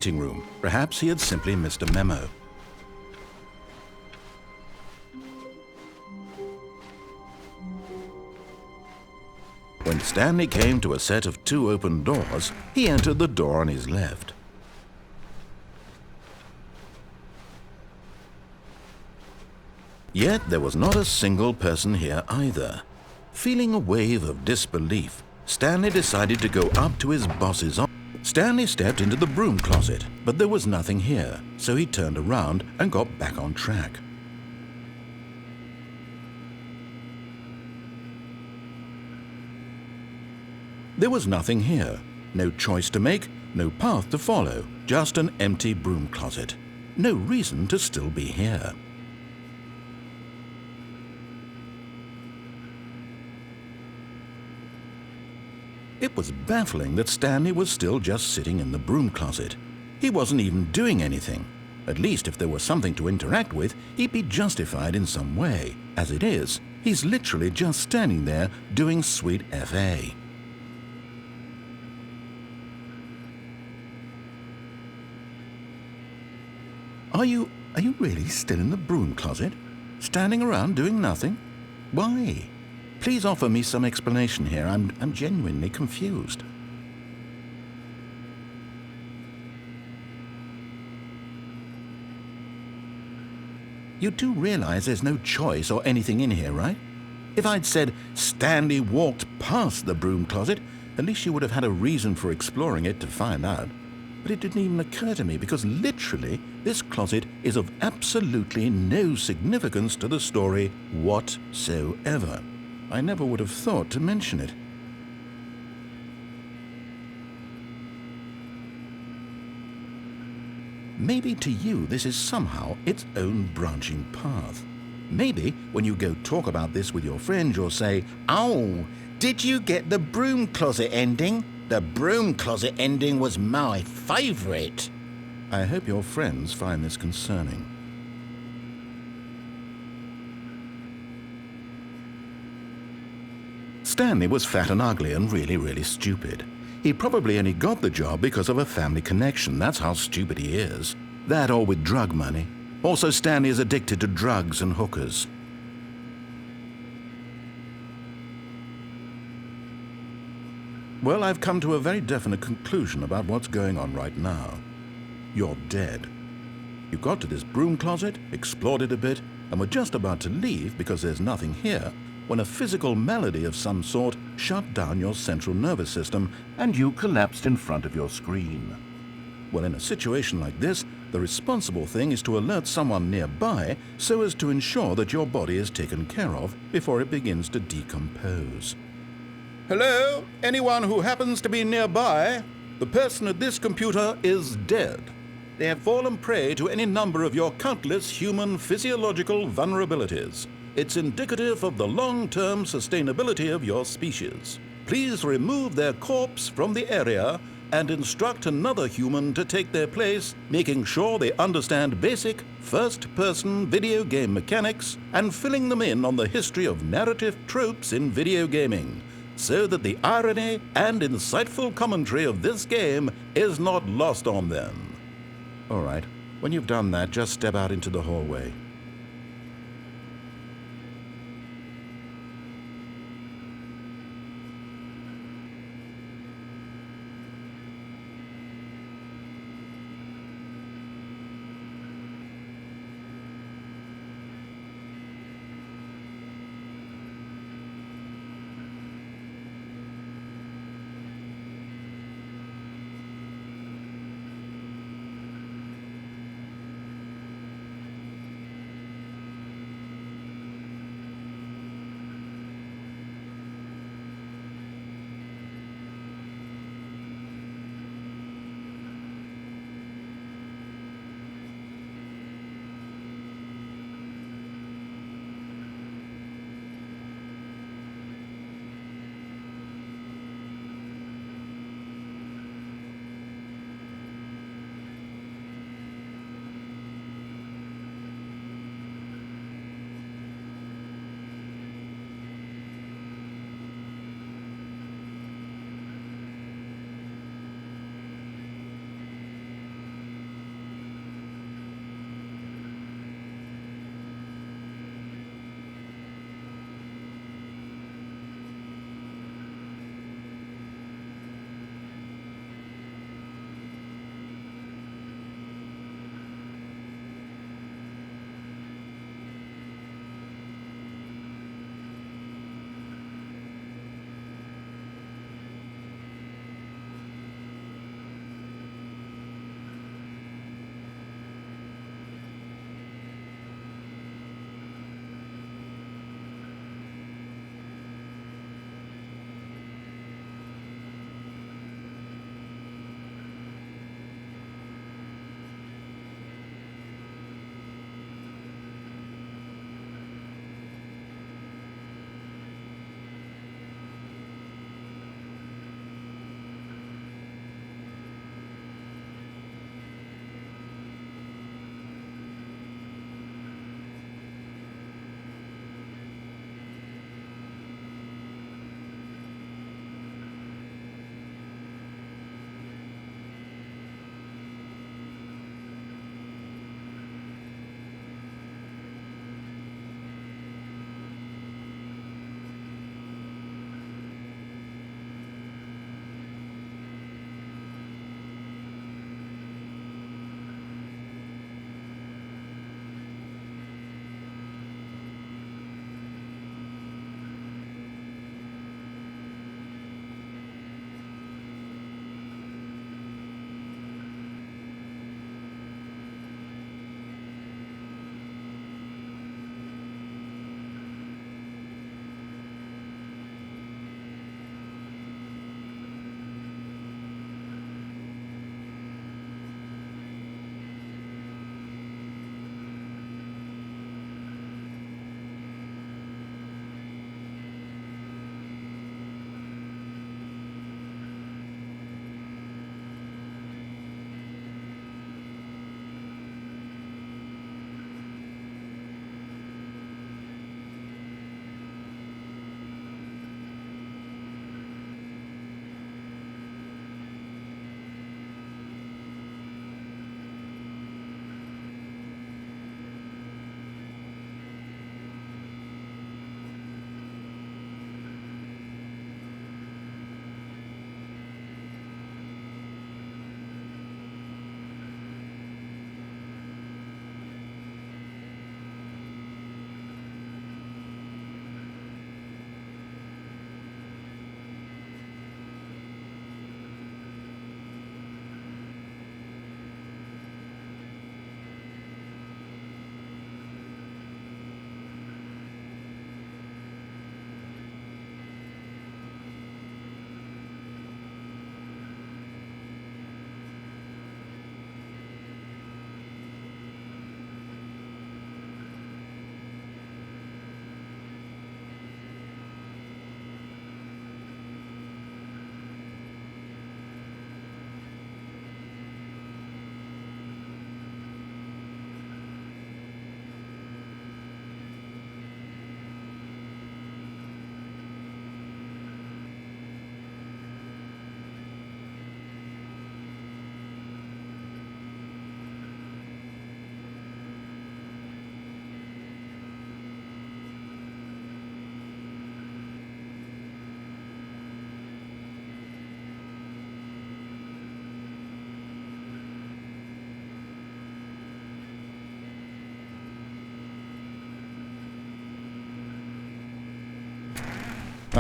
meeting room. Perhaps he had simply missed a memo. When Stanley came to a set of 2 open doors, he entered the door on his left. Yet there was not a single person here either. Feeling a wave of disbelief, Stanley decided to go up to his boss's office. Stanley stepped into the broom closet, but there was nothing here, so he turned around and got back on track. There was nothing here. No choice to make, no path to follow, just an empty broom closet. No reason to still be here. It was baffling that Stanley was still just sitting in the broom closet. He wasn't even doing anything. At least if there was something to interact with, he'd be justified in some way. As it is, he's literally just standing there doing sweet FA. Are you really still in the broom closet? Standing around doing nothing? Why? Please offer me some explanation here. I'm genuinely confused. You do realize there's no choice or anything in here, right? If I'd said Stanley walked past the broom closet, at least you would have had a reason for exploring it to find out. But it didn't even occur to me because literally this closet is of absolutely no significance to the story whatsoever. I never would have thought to mention it. Maybe to you this is somehow its own branching path. Maybe when you go talk about this with your friend you'll say, "Oh, did you get the broom closet ending? The broom closet ending was my favorite." I hope your friends find this concerning. Stanley was fat and ugly and really stupid. He probably only got the job because of a family connection. That's how stupid he is. That or with drug money. Also, Stanley is addicted to drugs and hookers. Well, I've come to a very definite conclusion about what's going on right now. You're dead. You got to this broom closet, explored it a bit, and were just about to leave because there's nothing here, when a physical malady of some sort shut down your central nervous system and you collapsed in front of your screen. Well, in a situation like this, the responsible thing is to alert someone nearby so as to ensure that your body is taken care of before it begins to decompose. Hello? Anyone who happens to be nearby? The person at this computer is dead. They have fallen prey to any number of your countless human physiological vulnerabilities. It's indicative of the long-term sustainability of your species. Please remove their corpse from the area and instruct another human to take their place, making sure they understand basic first-person video game mechanics and filling them in on the history of narrative tropes in video gaming, so that the irony and insightful commentary of this game is not lost on them. All right, when you've done that, just step out into the hallway.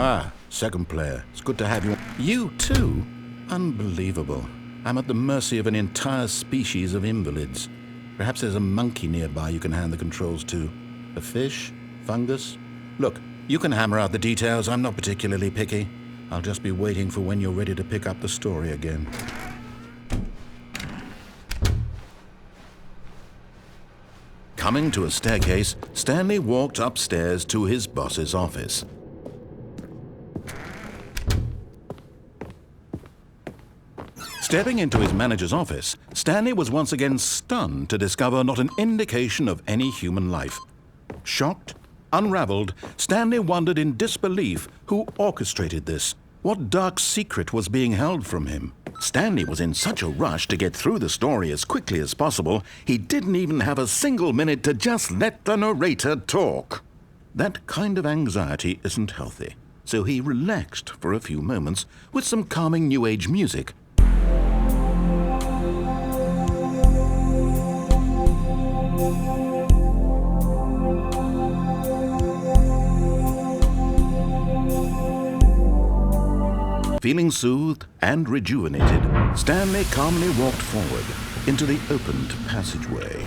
Ah, second player. It's good to have you. You too? Unbelievable. I'm at the mercy of an entire species of invalids. Perhaps there's a monkey nearby you can hand the controls to. A fish? Fungus? Look, you can hammer out the details. I'm not particularly picky. I'll just be waiting for when you're ready to pick up the story again. Coming to a staircase, Stanley walked upstairs to his boss's office. Stepping into his manager's office, Stanley was once again stunned to discover not an indication of any human life. Shocked, unraveled, Stanley wondered in disbelief who orchestrated this. What dark secret was being held from him? Stanley was in such a rush to get through the story as quickly as possible, he didn't even have a single minute to just let the narrator talk. That kind of anxiety isn't healthy, so he relaxed for a few moments with some calming New Age music. Feeling soothed and rejuvenated, Stanley calmly walked forward into the opened passageway.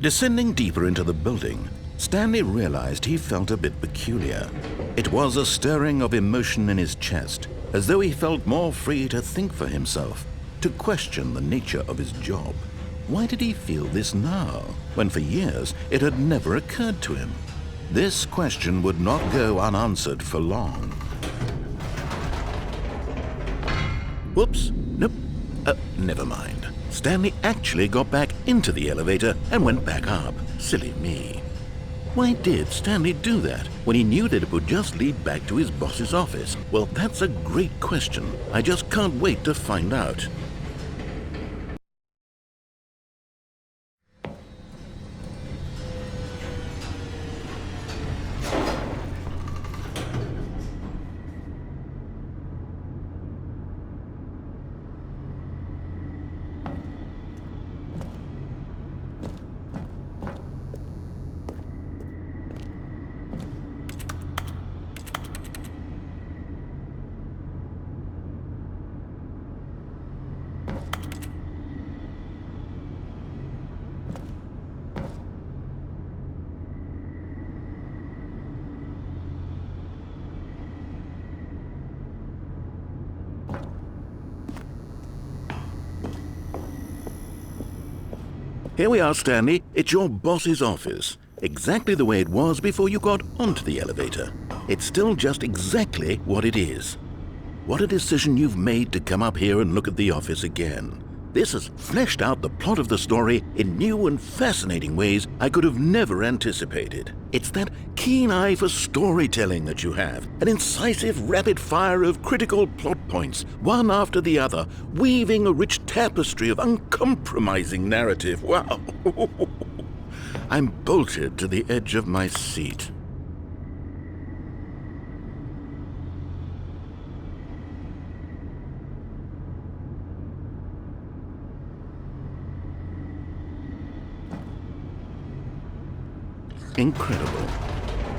Descending deeper into the building, Stanley realized he felt a bit peculiar. It was a stirring of emotion in his chest, as though he felt more free to think for himself, to question the nature of his job. Why did he feel this now, when for years it had never occurred to him? This question would not go unanswered for long. Whoops, nope, never mind. Stanley actually got back into the elevator and went back up. Silly me. Why did Stanley do that when he knew that it would just lead back to his boss's office? Well, that's a great question. I just can't wait to find out. Here we are, Stanley. It's your boss's office. Exactly the way it was before you got onto the elevator. It's still just exactly what it is. What a decision you've made to come up here and look at the office again. This has fleshed out the plot of the story in new and fascinating ways I could have never anticipated. It's that keen eye for storytelling that you have, an incisive rapid fire of critical plot points, one after the other, weaving a rich tapestry of uncompromising narrative. Wow! I'm bolted to the edge of my seat. Incredible.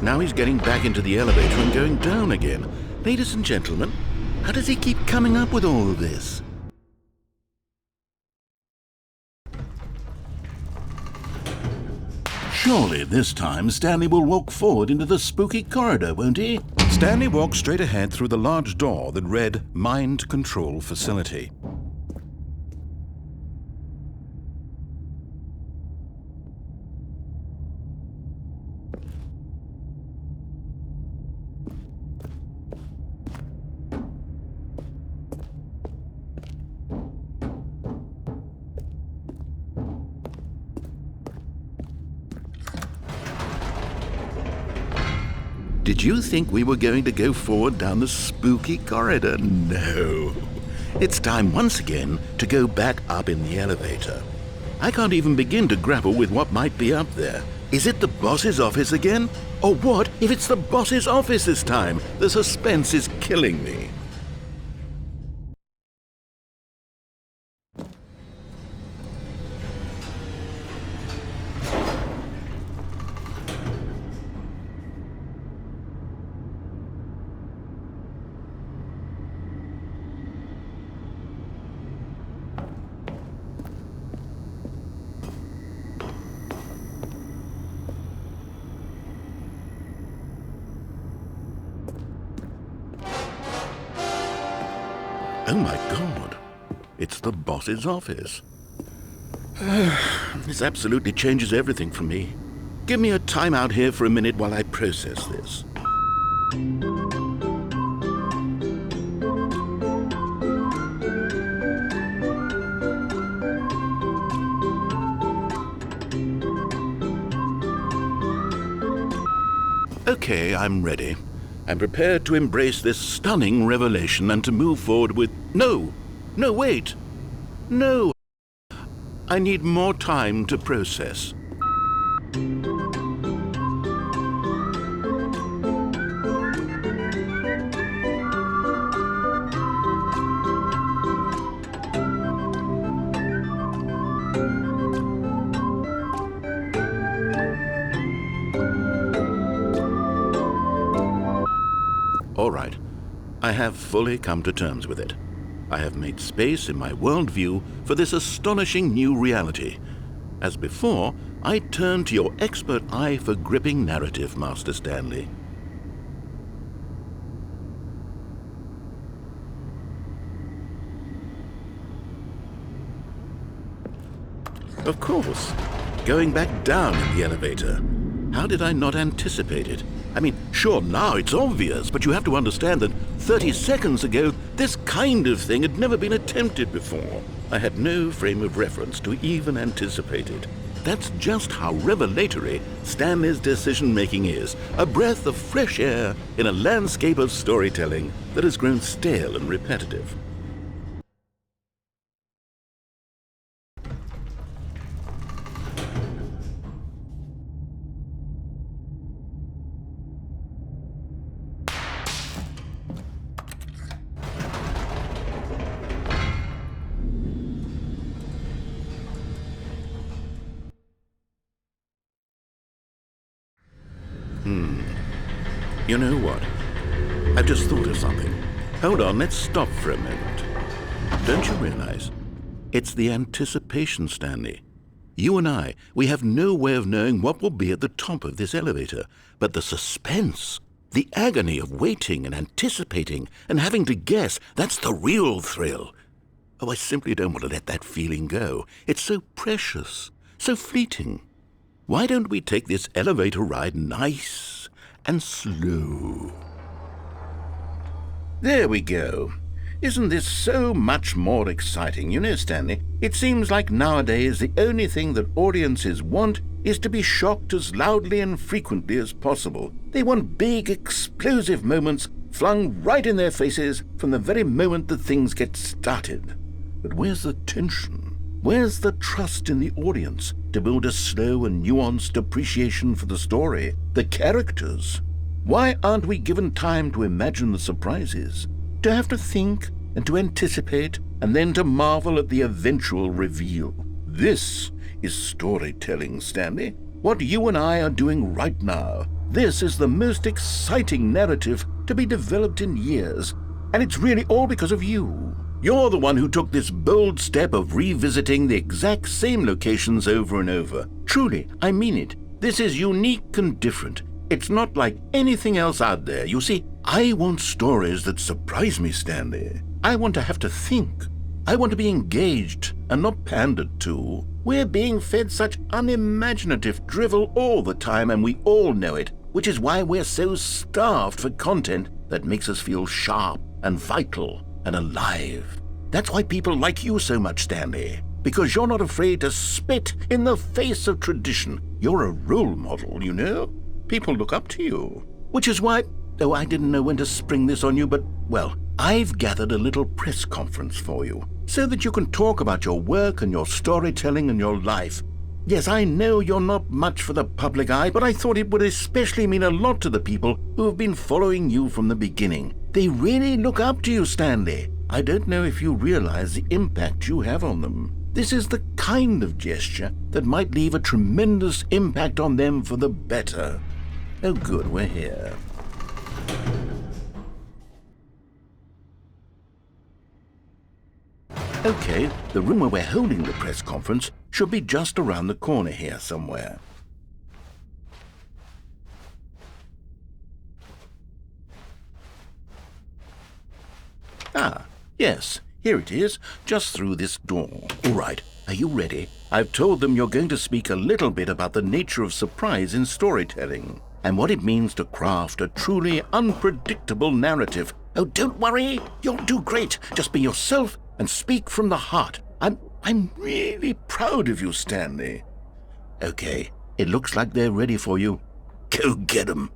Now he's getting back into the elevator and going down again. Ladies and gentlemen, how does he keep coming up with all of this? Surely this time Stanley will walk forward into the spooky corridor, won't he? Stanley walked straight ahead through the large door that read Mind Control Facility. Did you think we were going to go forward down the spooky corridor? No. It's time once again to go back up in the elevator. I can't even begin to grapple with what might be up there. Is it the boss's office again? Or what if it's the boss's office this time? The suspense is killing me. Oh my God, it's the boss's office. This absolutely changes everything for me. Give me a time out here for a minute while I process this. Okay, I'm ready. I'm prepared to embrace this stunning revelation and to move forward with... No, wait. No. I need more time to process. All right, I have fully come to terms with it. I have made space in my worldview for this astonishing new reality. As before, I turn to your expert eye for gripping narrative, Master Stanley. Of course, going back down in the elevator. How did I not anticipate it? I mean, sure, now it's obvious, but you have to understand that 30 seconds ago, this kind of thing had never been attempted before. I had no frame of reference to even anticipate it. That's just how revelatory Stanley's decision-making is, a breath of fresh air in a landscape of storytelling that has grown stale and repetitive. You know what? I've just thought of something. Hold on, let's stop for a moment. Don't you realize? It's the anticipation, Stanley. You and I, we have no way of knowing what will be at the top of this elevator. But the suspense, the agony of waiting and anticipating and having to guess, that's the real thrill. Oh, I simply don't want to let that feeling go. It's so precious, so fleeting. Why don't we take this elevator ride nice and slow? There we go. Isn't this so much more exciting? You know, Stanley, it seems like nowadays the only thing that audiences want is to be shocked as loudly and frequently as possible. They want big, explosive moments flung right in their faces from the very moment that things get started. But where's the tension? Where's the trust in the audience to build a slow and nuanced appreciation for the story, the characters? Why aren't we given time to imagine the surprises, to have to think and to anticipate, and then to marvel at the eventual reveal? This is storytelling, Stanley. What you and I are doing right now. This is the most exciting narrative to be developed in years, and it's really all because of you. You're the one who took this bold step of revisiting the exact same locations over and over. Truly, I mean it. This is unique and different. It's not like anything else out there. You see, I want stories that surprise me, Stanley. I want to have to think. I want to be engaged and not pandered to. We're being fed such unimaginative drivel all the time, and we all know it, which is why we're so starved for content that makes us feel sharp and vital and alive. That's why people like you so much, Stanley, because you're not afraid to spit in the face of tradition. You're a role model, you know? People look up to you. Which is why, oh, I didn't know when to spring this on you, but, well, I've gathered a little press conference for you, so that you can talk about your work and your storytelling and your life. Yes, I know you're not much for the public eye, but I thought it would especially mean a lot to the people who have been following you from the beginning. They really look up to you, Stanley. I don't know if you realize the impact you have on them. This is the kind of gesture that might leave a tremendous impact on them for the better. Oh, good, we're here. Okay, the room where we're holding the press conference should be just around the corner here somewhere. Ah, yes, here it is, just through this door. All right, are you ready? I've told them you're going to speak a little bit about the nature of surprise in storytelling and what it means to craft a truly unpredictable narrative. Oh, don't worry, you'll do great. Just be yourself and speak from the heart. I'm really proud of you, Stanley. Okay, it looks like they're ready for you. Go get 'em.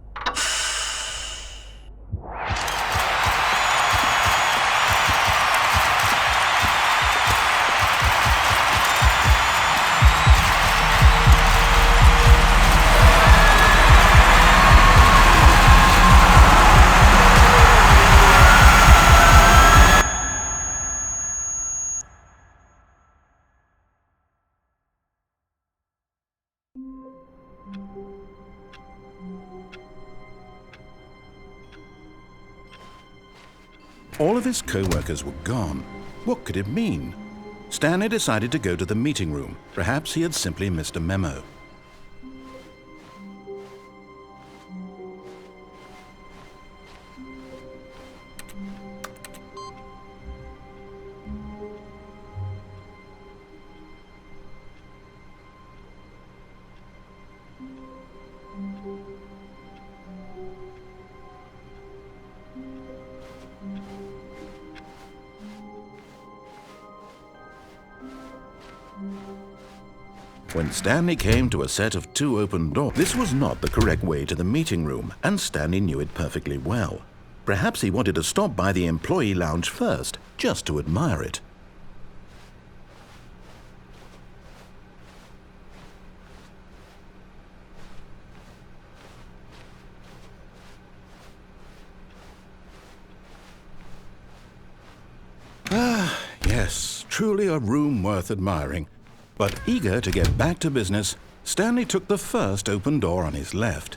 All of his co-workers were gone. What could it mean? Stanley decided to go to the meeting room. Perhaps he had simply missed a memo. When Stanley came to a set of 2 open doors, this was not the correct way to the meeting room, and Stanley knew it perfectly well. Perhaps he wanted to stop by the employee lounge first, just to admire it. Ah, yes, truly a room worth admiring. But eager to get back to business, Stanley took the first open door on his left.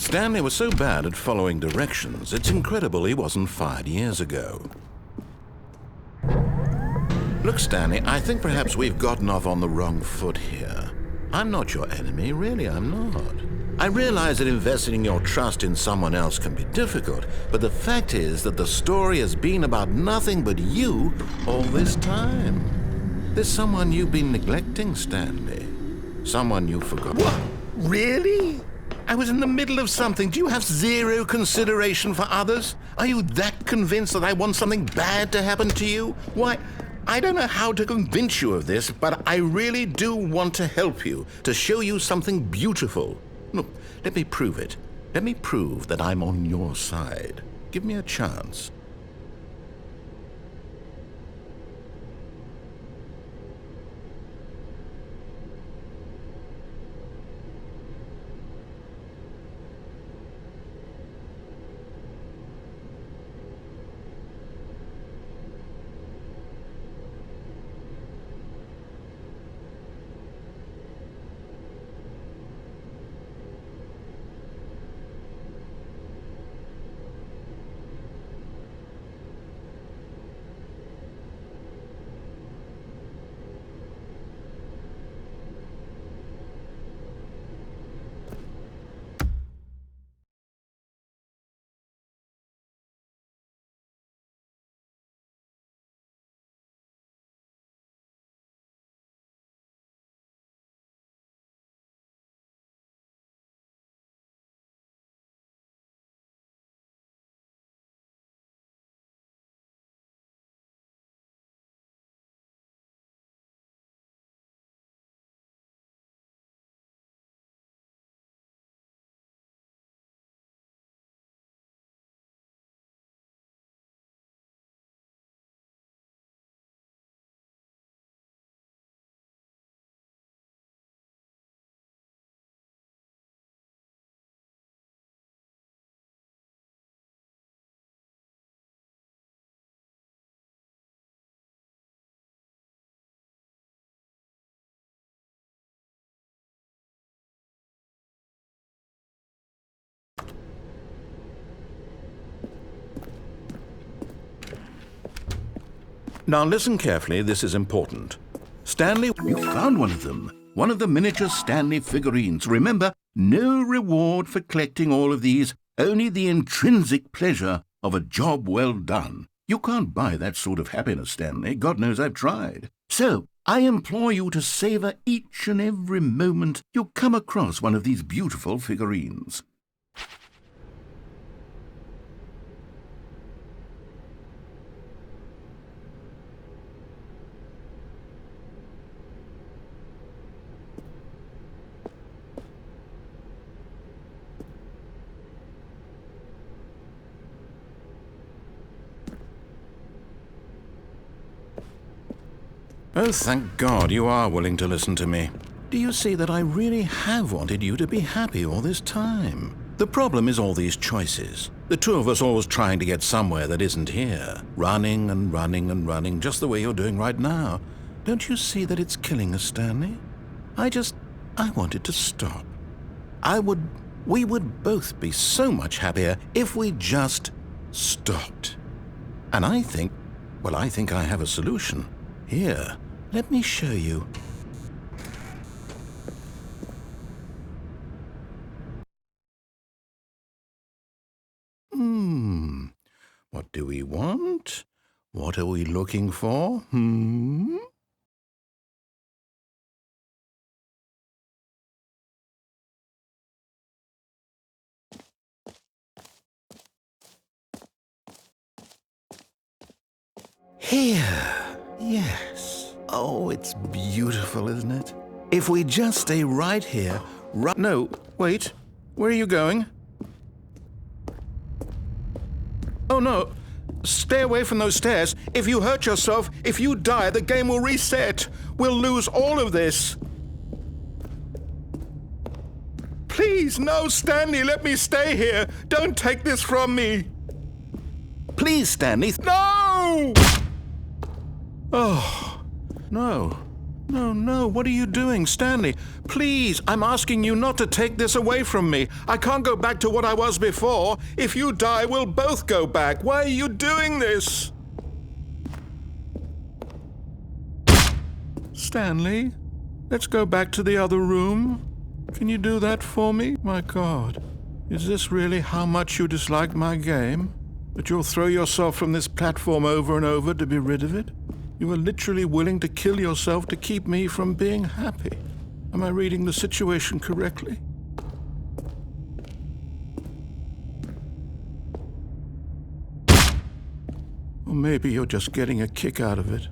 Stanley was so bad at following directions, it's incredible he wasn't fired years ago. Look, Stanley, I think perhaps we've gotten off on the wrong foot here. I'm not your enemy, really, I'm not. I realize that investing your trust in someone else can be difficult, but the fact is that the story has been about nothing but you all this time. There's someone you've been neglecting, Stanley. Someone you forgot. What? Really? I was in the middle of something. Do you have zero consideration for others? Are you that convinced that I want something bad to happen to you? Why, I don't know how to convince you of this, but I really do want to help you, to show you something beautiful. Look, let me prove it. Let me prove that I'm on your side. Give me a chance. Now listen carefully, this is important. Stanley, you found one of them. One of the miniature Stanley figurines. Remember, no reward for collecting all of these, only the intrinsic pleasure of a job well done. You can't buy that sort of happiness, Stanley. God knows I've tried. So, I implore you to savor each and every moment you come across one of these beautiful figurines. Oh, thank God you are willing to listen to me. Do you see that I really have wanted you to be happy all this time? The problem is all these choices. The two of us always trying to get somewhere that isn't here. Running and running and running, just the way you're doing right now. Don't you see that it's killing us, Stanley? I wanted to stop. We would both be so much happier if we just stopped. And I think I have a solution. Here, let me show you. What do we want? What are we looking for? Here. Yes. Oh, it's beautiful, isn't it? If we just stay right here, No, wait. Where are you going? Oh, no. Stay away from those stairs. If you hurt yourself, if you die, the game will reset. We'll lose all of this. Please, no, Stanley, let me stay here. Don't take this from me. Please, Stanley. No! Oh, no. No, what are you doing, Stanley? Please, I'm asking you not to take this away from me. I can't go back to what I was before. If you die, we'll both go back. Why are you doing this? Stanley, let's go back to the other room. Can you do that for me? My God, is this really how much you dislike my game? That you'll throw yourself from this platform over and over to be rid of it? You were literally willing to kill yourself to keep me from being happy. Am I reading the situation correctly? Or maybe you're just getting a kick out of it.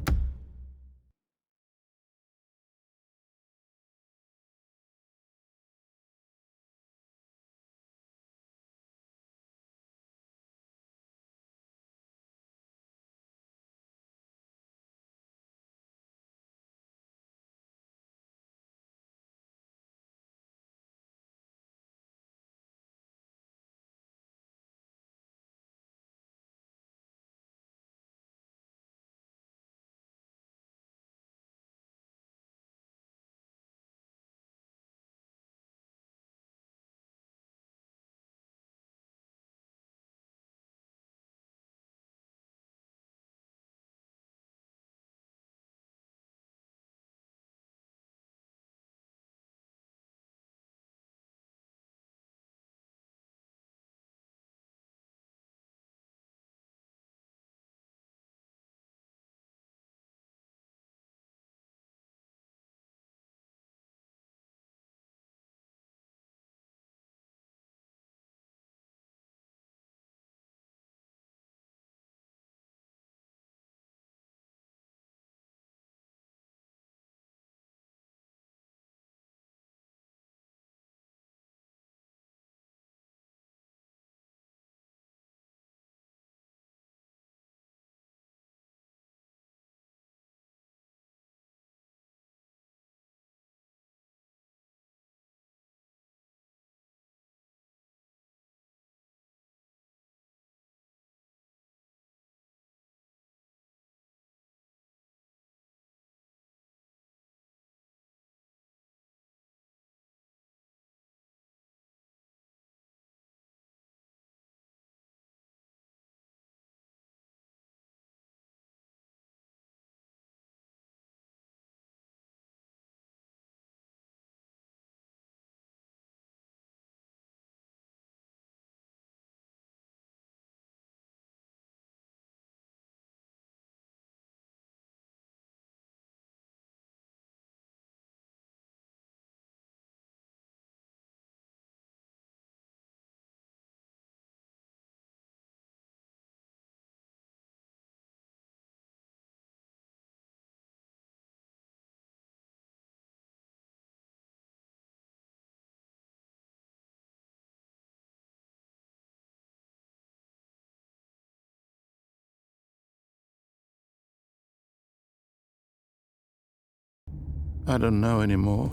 I don't know anymore.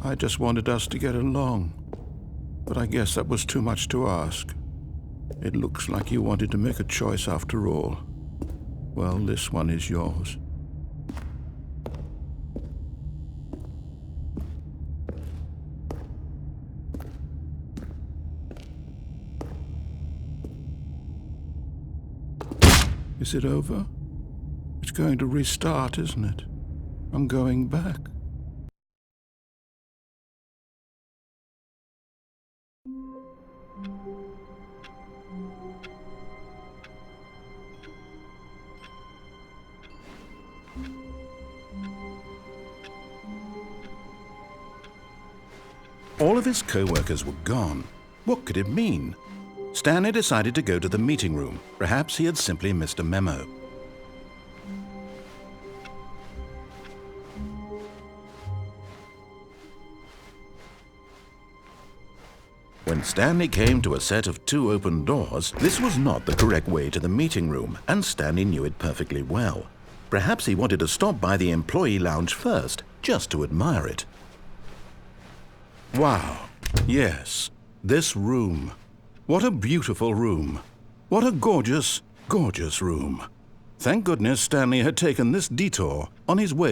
I just wanted us to get along. But I guess that was too much to ask. It looks like you wanted to make a choice after all. Well, this one is yours. Is it over? It's going to restart, isn't it? I'm going back. All of his co-workers were gone. What could it mean? Stanley decided to go to the meeting room. Perhaps he had simply missed a memo. When Stanley came to a set of 2 open doors, this was not the correct way to the meeting room, and Stanley knew it perfectly well. Perhaps he wanted to stop by the employee lounge first, just to admire it. Wow, yes, this room. What a beautiful room. What a gorgeous, gorgeous room. Thank goodness Stanley had taken this detour on his way